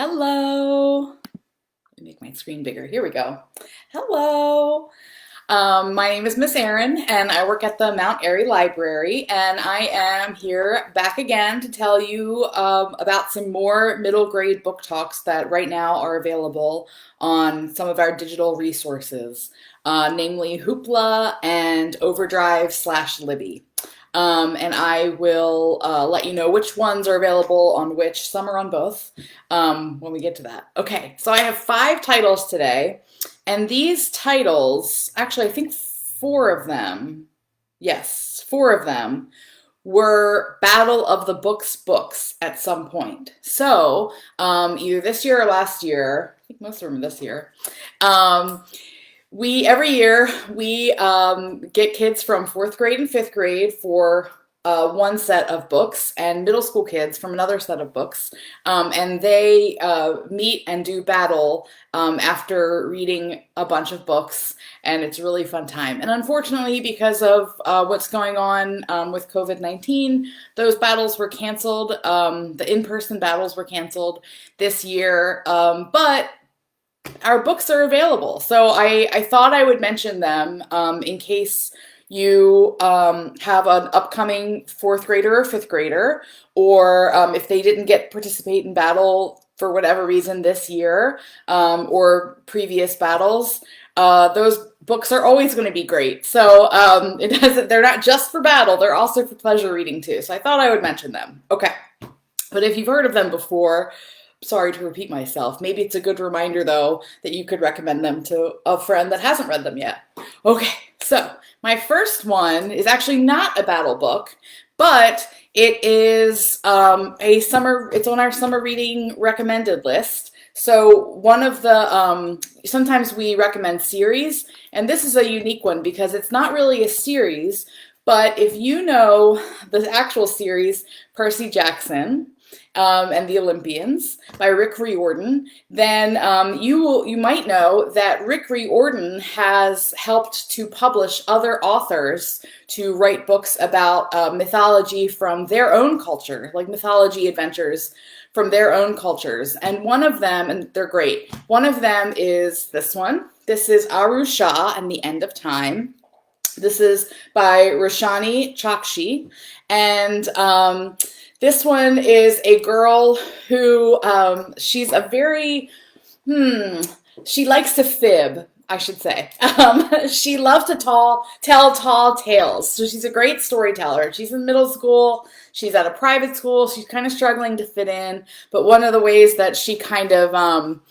Hello. Let me make my screen bigger. Here we go. Hello. My name is Miss Erin, and I work at the Mount Airy Library, and I am here back again to tell you about some more middle grade book talks that right now are available on some of our digital resources, namely Hoopla and Overdrive slash Libby. And I will let you know which ones are available on which. Some are on both when we get to that. Okay, so I have 5 titles today. And these titles, actually, I think 4 of them, yes, 4 of them were Battle of the books at some point. So either this year or last year, I think most of them are this year, every year we get kids from 4th grade and 5th grade for one set of books, and middle school kids from another set of books, and they meet and do battle after reading a bunch of books, and it's a really fun time. And unfortunately, because of what's going on with COVID-19, those battles were canceled. The in-person battles were canceled this year, but our books are available. So I thought I would mention them in case you have an upcoming 4th grader or 5th grader, or if they didn't get participate in battle for whatever reason this year or previous battles. Those books are always going to be great. So they're not just for battle, they're also for pleasure reading too. So I thought I would mention them. Okay. But if you've heard of them before, sorry to repeat myself. Maybe it's a good reminder, though, that you could recommend them to a friend that hasn't read them yet. Okay, so my first one is actually not a battle book, but it is it's on our summer reading recommended list. So one of the, sometimes we recommend series, and this is a unique one because it's not really a series, but if you know the actual series, Percy Jackson, and the Olympians by Rick Riordan, then you might know that Rick Riordan has helped to publish other authors to write books about mythology from their own culture, like mythology adventures from their own cultures. And one of them, and they're great, one of them is this one. This is Rusha and the End of Time. This is by Roshani Chokshi, and this one is a girl who, she's a very, she likes to fib, I should say. She loves to tell tall tales. So she's a great storyteller. She's in middle school. She's at a private school. She's kind of struggling to fit in. But one of the ways that she kind of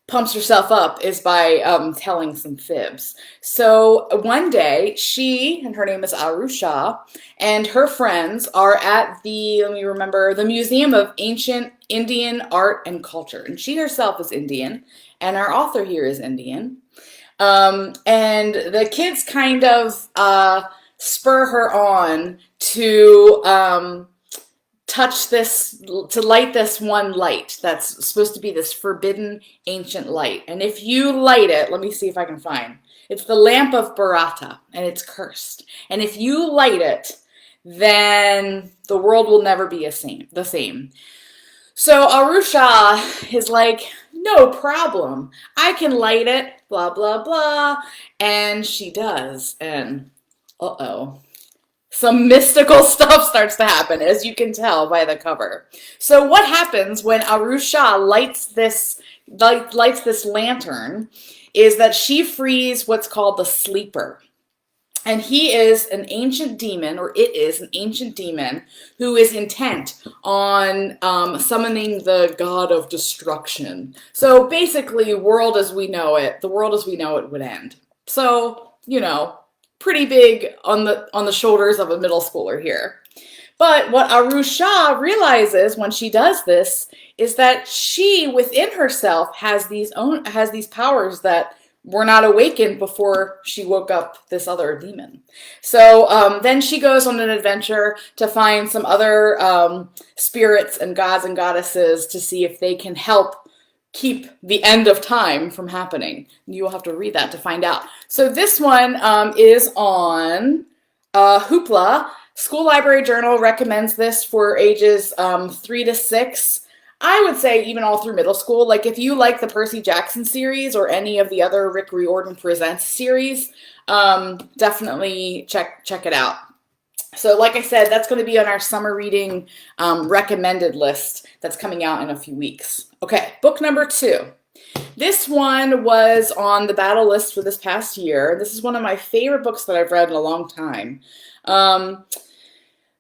pumps herself up is by telling some fibs. So one day, and her name is Arusha, and her friends are at the Museum of Ancient Indian Art and Culture. And she herself is Indian, and our author here is Indian. And the kids kind of spur her on to light this one light that's supposed to be this forbidden ancient light. And if you light it, let me see if I can find. It's the lamp of Bharata, and it's cursed. And if you light it, then the world will never be the same. So Arusha is like, no problem. I can light it, blah, blah, blah. And she does. And uh-oh. Some mystical stuff starts to happen, as you can tell by the cover. So what happens when Arusha lights this lantern is that she frees what's called the Sleeper. And he is an ancient demon, or it is an ancient demon, who is intent on summoning the god of destruction. So basically, the world as we know it would end. So, pretty big on the shoulders of a middle schooler here. But what Arusha realizes when she does this is that she within herself has these powers that were not awakened before she woke up this other demon. So then she goes on an adventure to find some other spirits and gods and goddesses to see if they can help keep the end of time from happening. You will have to read that to find out. So this one is on Hoopla. School Library Journal recommends this for ages 3 to 6. I would say even all through middle school. Like if you like the Percy Jackson series or any of the other Rick Riordan Presents series, definitely check it out. So like I said, that's going to be on our summer reading recommended list that's coming out in a few weeks. Okay, book number 2. This one was on the battle list for this past year. This is one of my favorite books that I've read in a long time.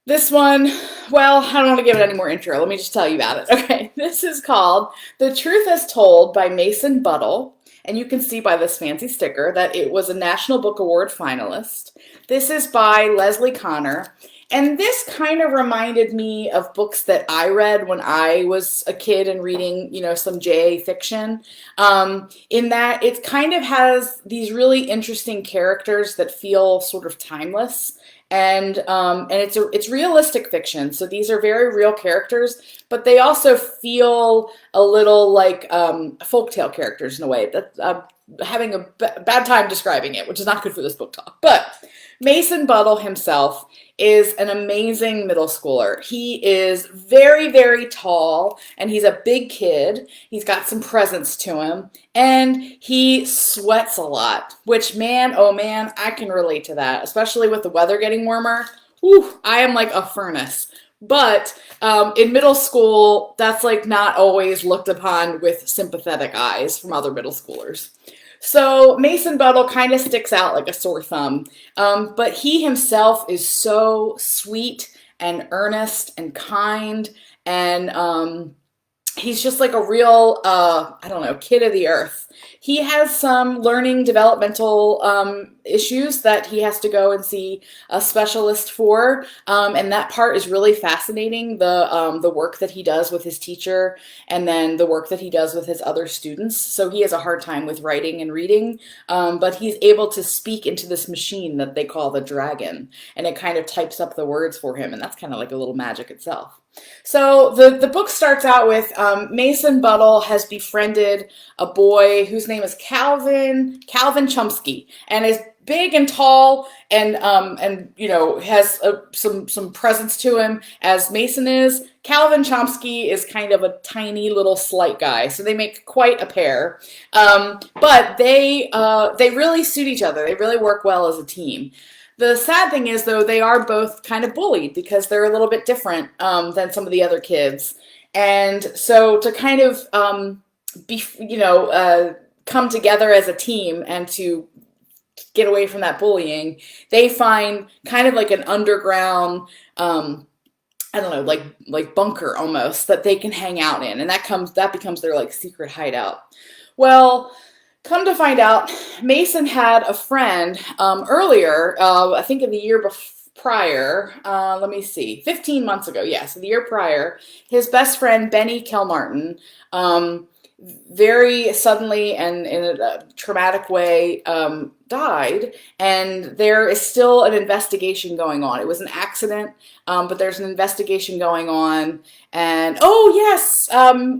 This one, well, I don't want to give it any more intro. Let me just tell you about it. Okay, this is called The Truth as Told by Mason Buttle. And you can see by this fancy sticker that it was a National Book Award finalist. This is by Leslie Connor. And this kind of reminded me of books that I read when I was a kid and reading, some JA fiction. In that it kind of has these really interesting characters that feel sort of timeless. And it's realistic fiction, so these are very real characters, but they also feel a little like folktale characters in a way. That having a bad time describing it, which is not good for this book talk. But Mason Buttle himself is an amazing middle schooler. He is very, very tall, and he's a big kid. He's got some presence to him, and he sweats a lot, which, man, oh man, I can relate to that, especially with the weather getting warmer. Whew, I am like a furnace. But in middle school, that's like not always looked upon with sympathetic eyes from other middle schoolers. So Mason Buttle kind of sticks out like a sore thumb, but he himself is so sweet and earnest and kind, and he's just like a real, kid of the earth. He has some learning developmental issues that he has to go and see a specialist for, and that part is really fascinating, the work that he does with his teacher and then the work that he does with his other students. So he has a hard time with writing and reading, but he's able to speak into this machine that they call the dragon, and it kind of types up the words for him, and that's kind of like a little magic itself. So the book starts out with Mason Buttle has befriended a boy whose name is Calvin Chomsky, and is big and tall and has some presence to him as Mason is. Calvin Chomsky is kind of a tiny little slight guy, so they make quite a pair. But they really suit each other. They really work well as a team. The sad thing is, though, they are both kind of bullied because they're a little bit different than some of the other kids. And so to kind of come together as a team and to get away from that bullying, they find kind of like an underground, like bunker almost that they can hang out in, and that becomes their like secret hideout. Well, come to find out, Mason had a friend earlier, I think in the year prior, 15 months ago, so the year prior, his best friend, Benny Kelmartin, very suddenly and in a traumatic way died, and there is still an investigation going on. It was an accident, but there's an investigation going on. And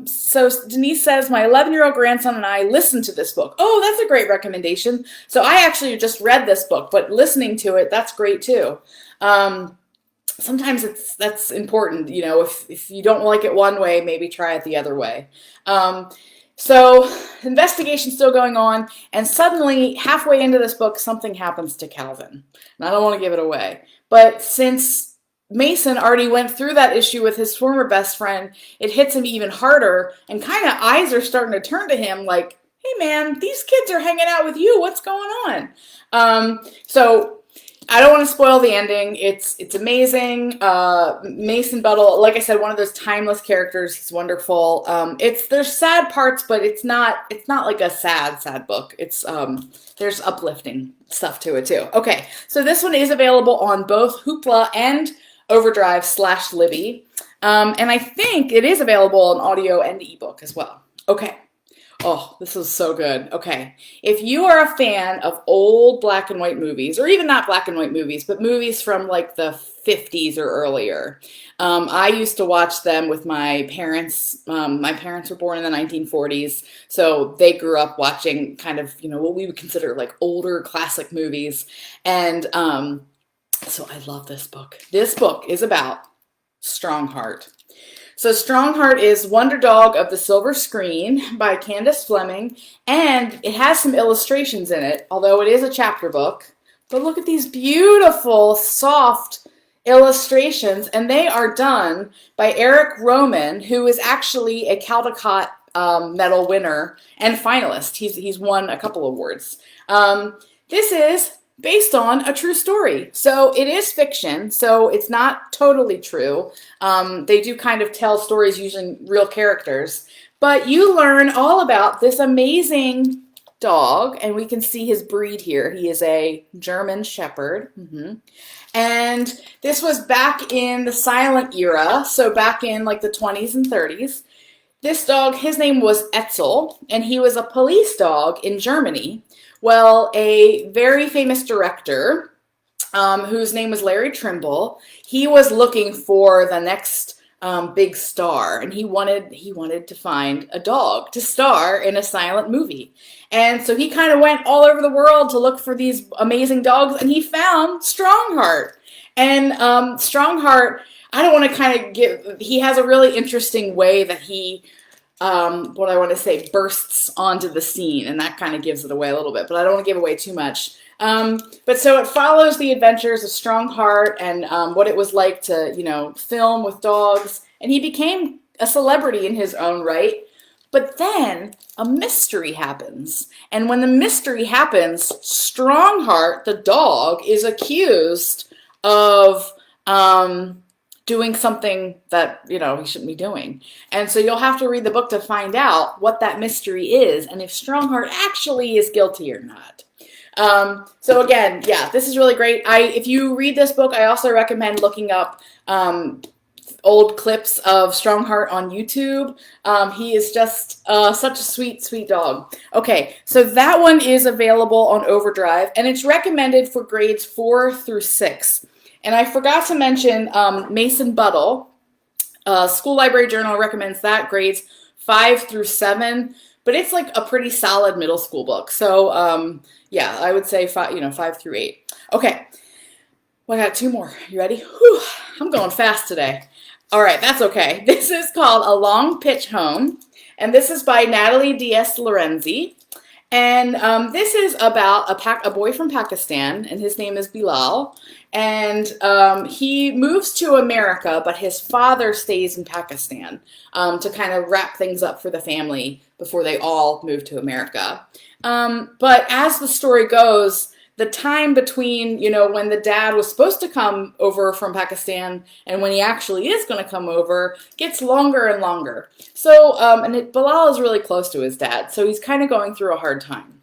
so Denise says, my 11-year-old grandson and I listened to this book. Oh, that's a great recommendation. So I actually just read this book, but listening to it, that's great too. Sometimes that's important, if you don't like it one way, maybe try it the other way. So the investigation's still going on, and suddenly, halfway into this book, something happens to Calvin. And I don't want to give it away. But since Mason already went through that issue with his former best friend, it hits him even harder, and kind of eyes are starting to turn to him like, hey man, these kids are hanging out with you, what's going on? So I don't want to spoil the ending. It's amazing. Mason Buttle, like I said, one of those timeless characters. He's wonderful. There's sad parts, but it's not like a sad book. There's uplifting stuff to it too. Okay, so this one is available on both Hoopla and Overdrive /Libby, and I think it is available on audio and ebook as well. Okay. Oh, this is so good. Okay. If you are a fan of old black and white movies, or even not black and white movies, but movies from like the 50s or earlier, I used to watch them with my parents. My parents were born in the 1940s, so they grew up watching kind of, what we would consider like older classic movies. And so I love this book. This book is about Strongheart. So Strongheart is Wonder Dog of the Silver Screen by Candace Fleming, and it has some illustrations in it, although it is a chapter book. But look at these beautiful, soft illustrations, and they are done by Eric Roman, who is actually a Caldecott medal winner and finalist. He's won a couple awards. This is based on a true story. So it is fiction, so it's not totally true. They do kind of tell stories using real characters. But you learn all about this amazing dog, and we can see his breed here. He is a German Shepherd. And this was back in the silent era, so back in like the 20s and 30s. This dog, his name was Etzel, and he was a police dog in Germany. Well, a very famous director, whose name was Larry Trimble, he was looking for the next big star, and he wanted to find a dog to star in a silent movie. And so he kind of went all over the world to look for these amazing dogs, and he found Strongheart. And Strongheart, I don't want to kind of give, he has a really interesting way that he, what I want to say, bursts onto the scene, and that kind of gives it away a little bit, but I don't want to give away too much. But so it follows the adventures of Strongheart and what it was like to, film with dogs, and he became a celebrity in his own right. But then a mystery happens, and when the mystery happens, Strongheart, the dog, is accused of doing something that, he shouldn't be doing. And so you'll have to read the book to find out what that mystery is and if Strongheart actually is guilty or not. So again, yeah, this is really great. If you read this book, I also recommend looking up old clips of Strongheart on YouTube. He is just such a sweet, sweet dog. Okay, so that one is available on Overdrive, and it's recommended for grades 4 through 6. And I forgot to mention Mason Buttle. School Library Journal recommends that, grades 5 through 7. But it's like a pretty solid middle school book. So yeah, I would say 5 through 8. Okay, well, I got 2 more. You ready? Whew, I'm going fast today. All right, that's okay. This is called A Long Pitch Home, and this is by Natalie Diaz-Lorenzi. And this is about a boy from Pakistan, and his name is Bilal. And he moves to America, but his father stays in Pakistan to kind of wrap things up for the family before they all move to America. But as the story goes, the time between, when the dad was supposed to come over from Pakistan and when he actually is going to come over gets longer and longer. So, Bilal is really close to his dad, so he's kind of going through a hard time.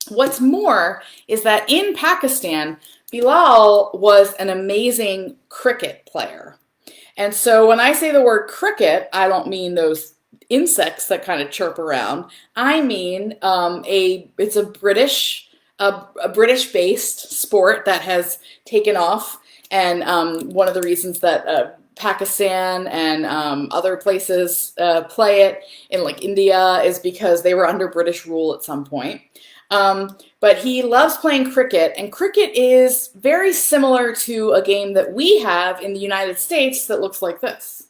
What's more is that in Pakistan, Bilal was an amazing cricket player. And so when I say the word cricket, I don't mean those insects that kind of chirp around. I mean it's a British-based sport that has taken off, and one of the reasons that Pakistan and other places play it in like India is because they were under British rule at some point. But he loves playing cricket, and cricket is very similar to a game that we have in the United States that looks like this.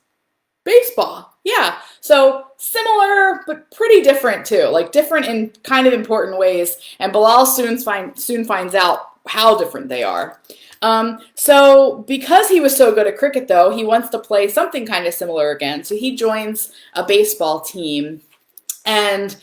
Baseball, yeah. So similar, but pretty different too. Like different in kind of important ways. And Bilal soon finds out how different they are. So because he was so good at cricket, though, he wants to play something kind of similar again. So he joins a baseball team, and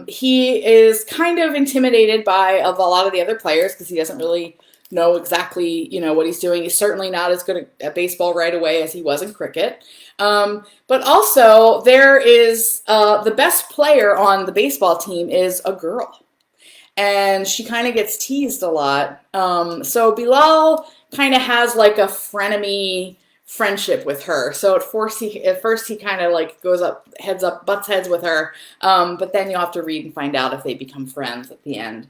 he is kind of intimidated by a lot of the other players because he doesn't really know exactly, what he's doing. He's certainly not as good at baseball right away as he was in cricket. But also there is the best player on the baseball team is a girl, and she kind of gets teased a lot. So Bilal kind of has like a frenemy friendship with her. So at first he kind of like butts heads with her. But then you'll have to read and find out if they become friends at the end.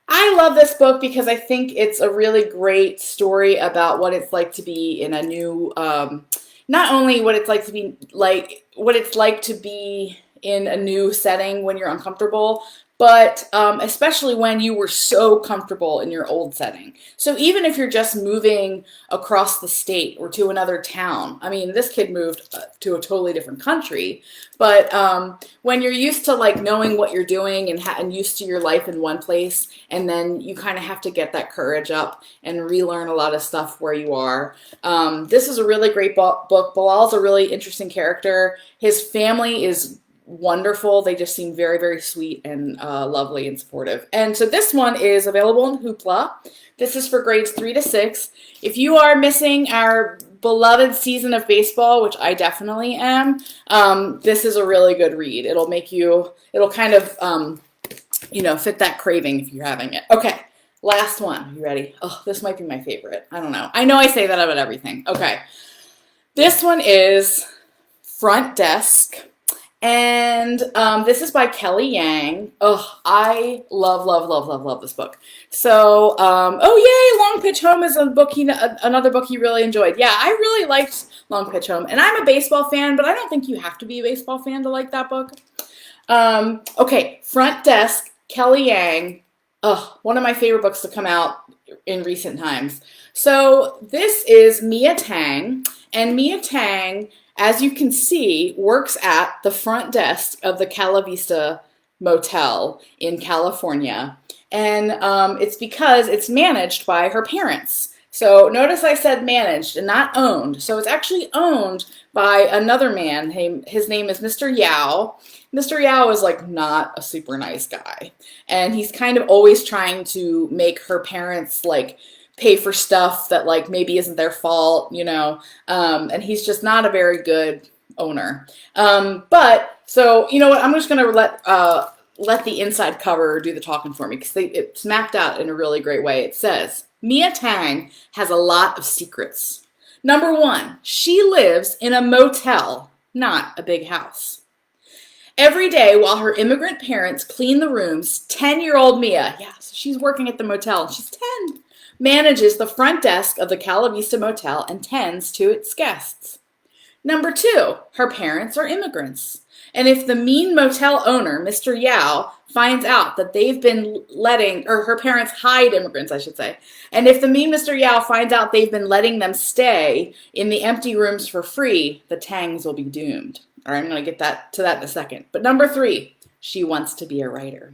I love this book because I think it's a really great story about what it's like to be in a new, not only what it's like to be in a new setting when you're uncomfortable, but especially when you were so comfortable in your old setting. So even if you're just moving across the state or to another town, I mean, this kid moved to a totally different country, but when you're used to like knowing what you're doing and used to your life in one place, and then you kind of have to get that courage up and relearn a lot of stuff where you are. This is a really great book. Bilal's a really interesting character. His family is wonderful. They just seem very, very sweet and lovely and supportive. And so this one is available in Hoopla. This is for grades 3 to 6. If you are missing our beloved season of baseball, which I definitely am, this is a really good read. It'll kind of, fit that craving if you're having it. Okay, last one. You ready? Oh, this might be my favorite. I don't know. I know I say that about everything. Okay. This one is Front Desk. And this is by Kelly Yang. Oh, I love this book. So, oh yay, Long Pitch Home is another book he really enjoyed. Yeah, I really liked Long Pitch Home, and I'm a baseball fan, but I don't think you have to be a baseball fan to like that book. Okay, Front Desk, Kelly Yang. Oh, one of my favorite books to come out in recent times. So this is Mia Tang, and Mia Tang, as you can see, works at the front desk of the Cala Vista Motel in California. And it's because it's managed by her parents. So notice I said managed and not owned. So it's actually owned by another man. His name is Mr. Yao. Mr. Yao is like not a super nice guy. And he's kind of always trying to make her parents like pay for stuff that like maybe isn't their fault, and he's just not a very good owner. But so you know what, I'm just gonna let the inside cover do the talking for me because it's mapped out in a really great way. It says Mia Tang has a lot of secrets. Number 1, she lives in a motel, not a big house. Every day while her immigrant parents clean the rooms, 10-year-old Mia, so she's working at the motel and she's 10, manages the front desk of the Cala Vista Motel and tends to its guests. Number 2, her parents are immigrants. And if the mean motel owner, Mr. Yao, finds out that they've been her parents hide immigrants, I should say. And if the mean Mr. Yao finds out they've been letting them stay in the empty rooms for free, the Tangs will be doomed. All right, I'm going to get to that in a second. But number 3, she wants to be a writer.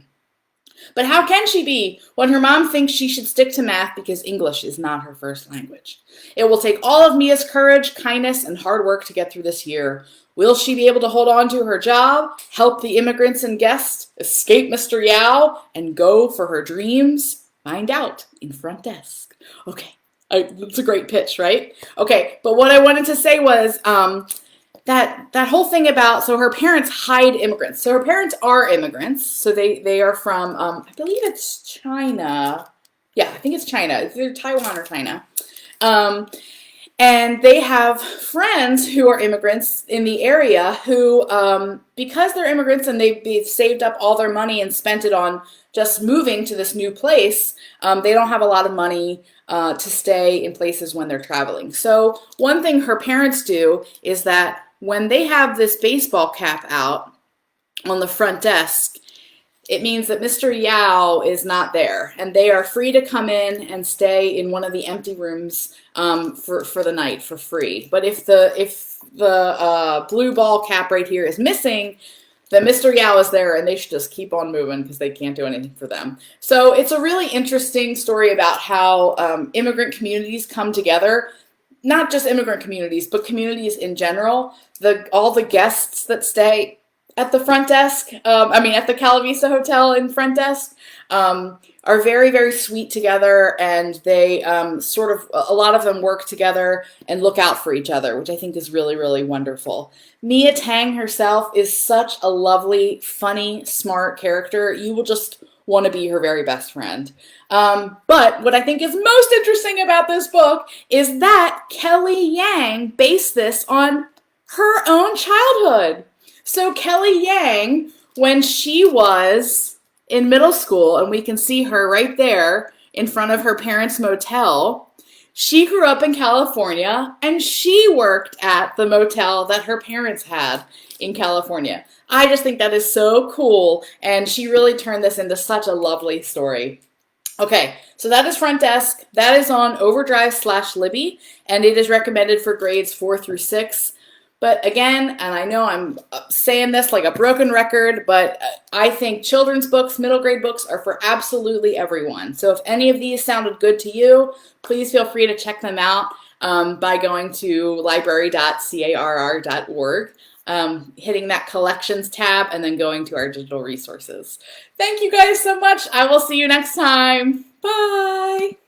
But how can she be when her mom thinks she should stick to math because English is not her first language? It will take all of Mia's courage, kindness, and hard work to get through this year. Will she be able to hold on to her job, help the immigrants and guests, escape Mr. Yao, and go for her dreams? Find out in Front Desk. Okay, it's a great pitch, right? Okay, but what I wanted to say was that whole thing about, so her parents hide immigrants. So her parents are immigrants. So they are from, I believe it's China. Yeah, I think it's China. It's either Taiwan or China. And they have friends who are immigrants in the area who, because they're immigrants and they've saved up all their money and spent it on just moving to this new place, they don't have a lot of money to stay in places when they're traveling. So one thing her parents do is that when they have this baseball cap out on the front desk, it means that Mr. Yao is not there, and they are free to come in and stay in one of the empty rooms for the night for free. But if the blue ball cap right here is missing, then Mr. Yao is there, and they should just keep on moving because they can't do anything for them. So it's a really interesting story about how immigrant communities come together. Not just immigrant communities, but communities in general. All the guests that stay at the front desk, at the Cala Vista Hotel in Front Desk, are very, very sweet together, and they a lot of them work together and look out for each other, which I think is really, really wonderful. Mia Tang herself is such a lovely, funny, smart character. You will just want to be her very best friend. But what I think is most interesting about this book is that Kelly Yang based this on her own childhood. So Kelly Yang, when she was in middle school, and we can see her right there in front of her parents' motel, She grew up in California and she worked at the motel that her parents had in California. I just think that is so cool, and she really turned this into such a lovely story. Okay, so that is Front Desk. That is on Overdrive/Libby, and it is recommended for grades 4 through 6. But again, and I know I'm saying this like a broken record, but I think children's books, middle grade books, are for absolutely everyone. So if any of these sounded good to you, please feel free to check them out by going to library.carr.org, hitting that collections tab, and then going to our digital resources. Thank you guys so much. I will see you next time. Bye.